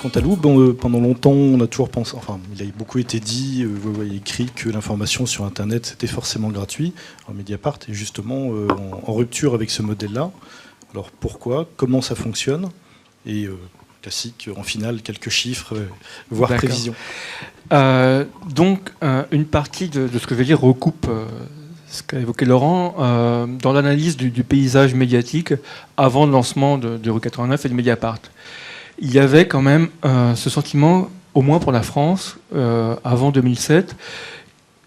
Cantalou, pendant longtemps, on a toujours pensé, enfin, il a beaucoup été dit, écrit que l'information sur Internet c'était forcément gratuit. Alors, Mediapart est justement en rupture avec ce modèle-là. Alors pourquoi? Comment ça fonctionne? Et classique, en finale, quelques chiffres, voire prévisions. Donc, une partie de ce que je vais dire recoupe ce qu'a évoqué Laurent dans l'analyse du paysage médiatique avant le lancement de Rue 89 et de Mediapart. Il y avait quand même ce sentiment, au moins pour la France, avant 2007,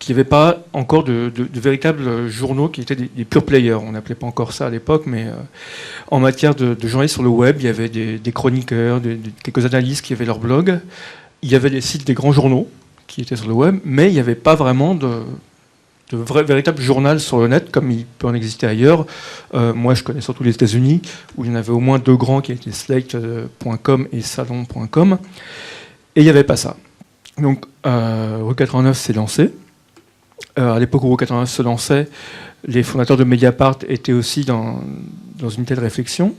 qu'il n'y avait pas encore de véritables journaux qui étaient des pure players. On n'appelait pas encore ça à l'époque, mais en matière de journalistes sur le web, il y avait des chroniqueurs, quelques analystes qui avaient leur blog. Il y avait des sites des grands journaux qui étaient sur le web, mais il n'y avait pas vraiment de véritable journal sur le net, comme il peut en exister ailleurs. Moi, je connais surtout les États-Unis, où il y en avait au moins deux grands qui étaient Slate.com et Salon.com. Et il n'y avait pas ça. Donc, Rue 89 s'est lancé. À l'époque où Rue 89 se lançait, les fondateurs de Mediapart étaient aussi dans une telle réflexion.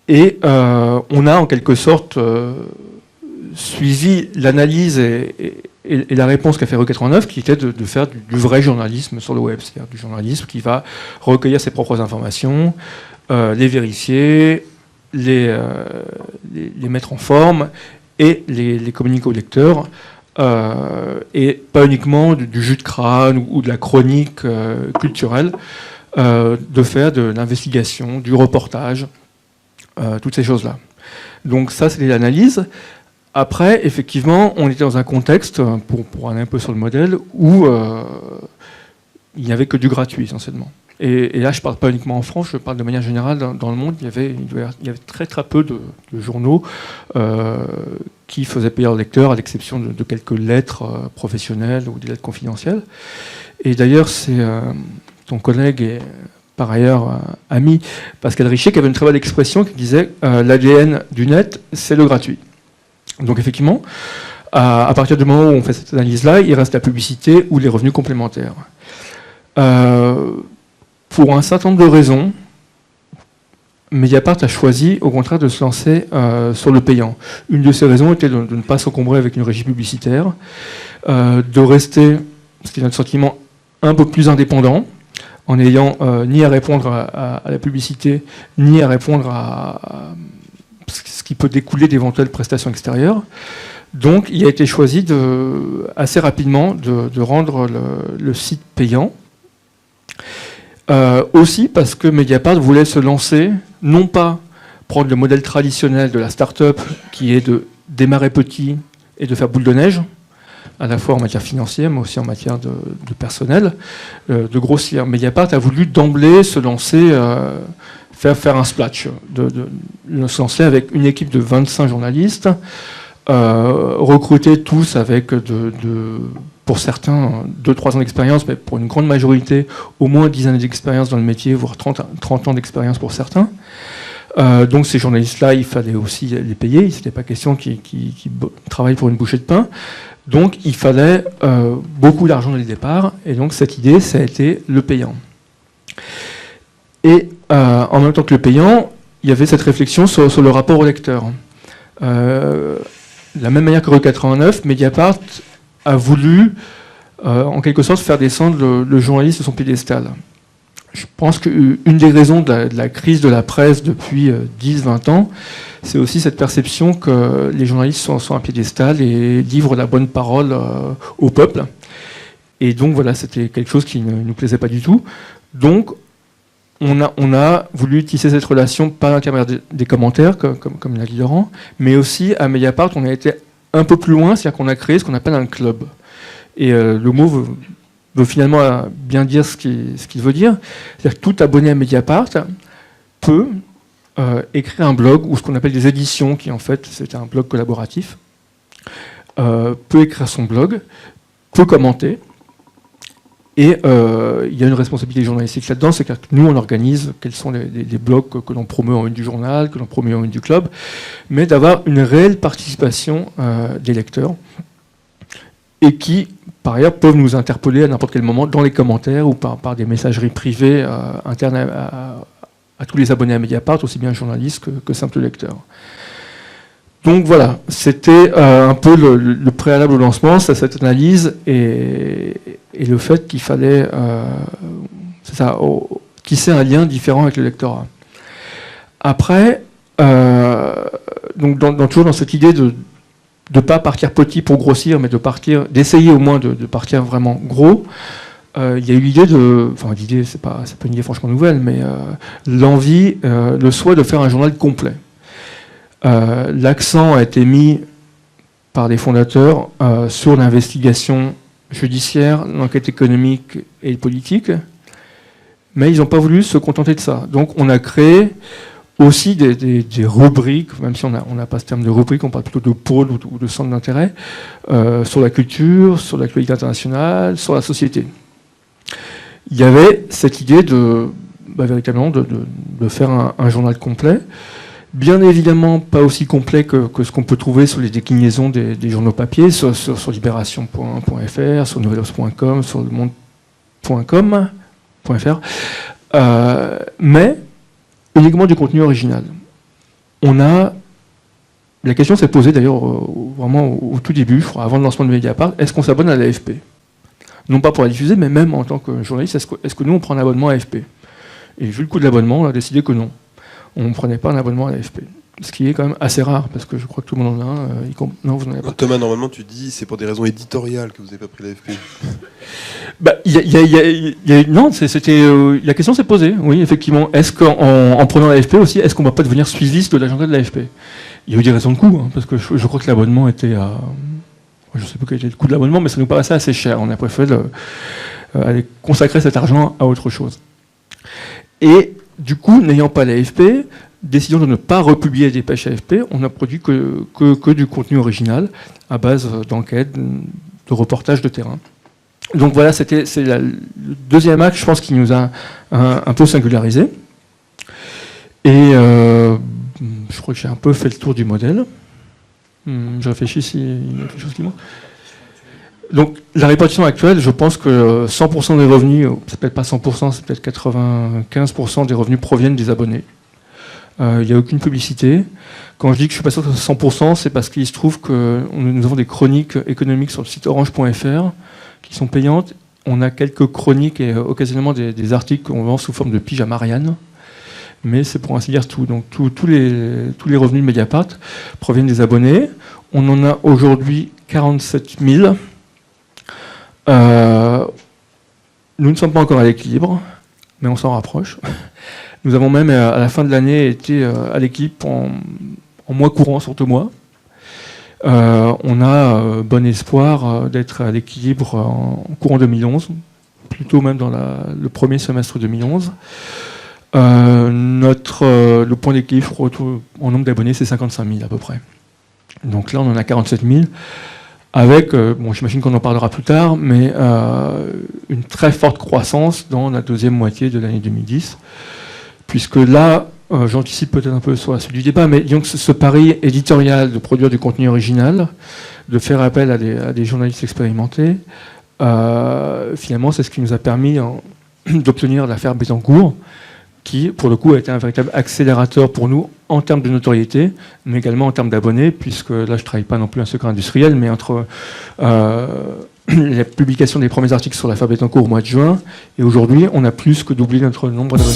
Et on a en quelque sorte suivi l'analyse et la réponse qu'a fait Rue 89, qui était de faire du vrai journalisme sur le web, c'est-à-dire du journalisme qui va recueillir ses propres informations, les vérifier, les mettre en forme et les communiquer au lecteur, et pas uniquement du jus de crâne ou de la chronique culturelle, de faire de l'investigation, du reportage, toutes ces choses-là. Donc ça, c'était l'analyse. Après, effectivement, on était dans un contexte, pour aller un peu sur le modèle, où il n'y avait que du gratuit, essentiellement. Et là, je ne parle pas uniquement en France, je parle de manière générale. Dans le monde, il y avait très très peu de journaux qui faisaient payer leurs lecteurs, à l'exception de quelques lettres professionnelles ou des lettres confidentielles. Et d'ailleurs, c'est ton collègue et par ailleurs ami Pascal Richer qui avait une très belle expression qui disait l'ADN du net, c'est le gratuit. Donc effectivement, à partir du moment où on fait cette analyse-là, il reste la publicité ou les revenus complémentaires. Pour un certain nombre de raisons, Mediapart a choisi au contraire de se lancer sur le payant. Une de ces raisons était de ne pas s'encombrer avec une régie publicitaire, de rester, ce qui est notre sentiment, un peu plus indépendant, en n'ayant ni à répondre à la publicité, ni à répondre à ce qui peut découler d'éventuelles prestations extérieures. Donc il a été choisi assez rapidement de rendre le site payant. Aussi parce que Mediapart voulait se lancer, non pas prendre le modèle traditionnel de la start-up qui est de démarrer petit et de faire boule de neige, à la fois en matière financière mais aussi en matière de personnel, de grossir. Mediapart a voulu d'emblée se lancer, faire un splash, de se lancer avec une équipe de 25 journalistes, recrutés tous avec pour certains 2-3 ans d'expérience, mais pour une grande majorité au moins 10 années d'expérience dans le métier, voire 30 ans d'expérience pour certains. Donc ces journalistes-là, il fallait aussi les payer, il n'était pas question qu'ils travaillent pour une bouchée de pain. Donc il fallait beaucoup d'argent dès le départ, et donc cette idée, ça a été le payant. Et en même temps que le payant, il y avait cette réflexion sur le rapport au lecteur. De la même manière que Rue 89, Mediapart a voulu, en quelque sorte, faire descendre le journaliste de son piédestal. Je pense qu'une des raisons de la crise de la presse depuis 10-20 ans, c'est aussi cette perception que les journalistes sont un piédestal et livrent la bonne parole au peuple. Et donc voilà, c'était quelque chose qui ne nous plaisait pas du tout. Donc on a voulu tisser cette relation par l'intermédiaire des commentaires, comme l'a dit Laurent, mais aussi à Mediapart, on a été un peu plus loin, c'est-à-dire qu'on a créé ce qu'on appelle un club. Et le mot veut finalement bien dire ce qu'il veut dire. C'est-à-dire que tout abonné à Mediapart peut écrire un blog, ou ce qu'on appelle des éditions, qui en fait, c'est un blog collaboratif, peut écrire son blog, peut commenter, et il y a une responsabilité journalistique là-dedans, c'est que nous, on organise quels sont les blogs que l'on promeut en une du journal, que l'on promeut en une du club, mais d'avoir une réelle participation des lecteurs, et qui, par ailleurs, peuvent nous interpeller à n'importe quel moment dans les commentaires ou par des messageries privées internes à tous les abonnés à Mediapart, aussi bien journalistes que simples lecteurs. Donc voilà, c'était un peu le préalable au lancement, cette analyse et le fait qu'il fallait tisser un lien différent avec le lectorat. Après, donc toujours dans cette idée de ne pas partir petit pour grossir, mais d'essayer au moins de partir vraiment gros, il y a eu l'idée c'est pas une idée franchement nouvelle, mais l'envie, le souhait de faire un journal complet. L'accent a été mis par les fondateurs sur l'investigation judiciaire, l'enquête économique et politique, mais ils n'ont pas voulu se contenter de ça. Donc on a créé aussi des rubriques, même si on n'a pas ce terme de rubrique, on parle plutôt de pôle ou de centre d'intérêt, sur la culture, sur l'actualité internationale, sur la société. Il y avait cette idée véritablement de faire un journal complet. Bien évidemment, pas aussi complet que ce qu'on peut trouver sur les déclinaisons des journaux papier, sur libération.fr, sur nouvellobs.com, sur lemonde.com.fr, mais uniquement du contenu original. La question s'est posée d'ailleurs vraiment au tout début, avant le lancement de Mediapart, est-ce qu'on s'abonne à l'AFP ? Non pas pour la diffuser, mais même en tant que journaliste, est-ce que nous on prend un abonnement à l'AFP ? Et vu le coût de l'abonnement, on a décidé que non. On ne prenait pas un abonnement à l'AFP. Ce qui est quand même assez rare, parce que je crois que tout le monde en a un. Non, vous n'en avez pas. Thomas, normalement, tu dis c'est pour des raisons éditoriales que vous n'avez pas pris l'AFP. Non, la question s'est posée, oui, effectivement. Est-ce qu'en prenant l'AFP aussi, est-ce qu'on ne va pas devenir suiviste de l'agenda de l'AFP ? Il y a eu des raisons de coût, parce que je crois que l'abonnement était à... Je ne sais plus quel était le coût de l'abonnement, mais ça nous paraissait assez cher. On a préféré aller consacrer cet argent à autre chose. Et du coup, n'ayant pas l'AFP, décidant de ne pas republier des dépêches AFP, on n'a produit que du contenu original à base d'enquêtes, de reportages de terrain. Donc voilà, c'est le deuxième axe, je pense, qui nous a un peu singularisé. Et je crois que j'ai un peu fait le tour du modèle. Je réfléchis s'il y a quelque chose qui manque. Donc la répartition actuelle, je pense que 100% des revenus, c'est peut-être pas 100%, c'est peut-être 95% des revenus proviennent des abonnés. Il n'y a aucune publicité. Quand je dis que je suis pas sûr que c'est 100%, c'est parce qu'il se trouve que nous avons des chroniques économiques sur le site orange.fr qui sont payantes. On a quelques chroniques et occasionnellement des articles qu'on vend sous forme de pige à Marianne. Mais c'est pour ainsi dire tout. Donc tous les revenus de Mediapart proviennent des abonnés. On en a aujourd'hui 47 000. Nous ne sommes pas encore à l'équilibre, mais on s'en rapproche. Nous avons même, à la fin de l'année, été à l'équilibre en mois courant, surtout moi. On a bon espoir d'être à l'équilibre en courant 2011, plutôt même dans le premier semestre 2011. Le point d'équilibre en nombre d'abonnés, c'est 55 000 à peu près. Donc là, on en a 47 000. Avec, j'imagine qu'on en parlera plus tard, mais une très forte croissance dans la deuxième moitié de l'année 2010, puisque là, j'anticipe peut-être un peu sur la suite du débat, mais disons que ce pari éditorial de produire du contenu original, de faire appel à des journalistes expérimentés, finalement, c'est ce qui nous a permis d'obtenir l'affaire Bettencourt, qui, pour le coup, a été un véritable accélérateur pour nous en termes de notoriété, mais également en termes d'abonnés, puisque là, je ne travaille pas non plus un secret industriel, mais entre la publication des premiers articles sur l'affaire Bettencourt au mois de juin, et aujourd'hui, on a plus que doublé notre nombre d'abonnés.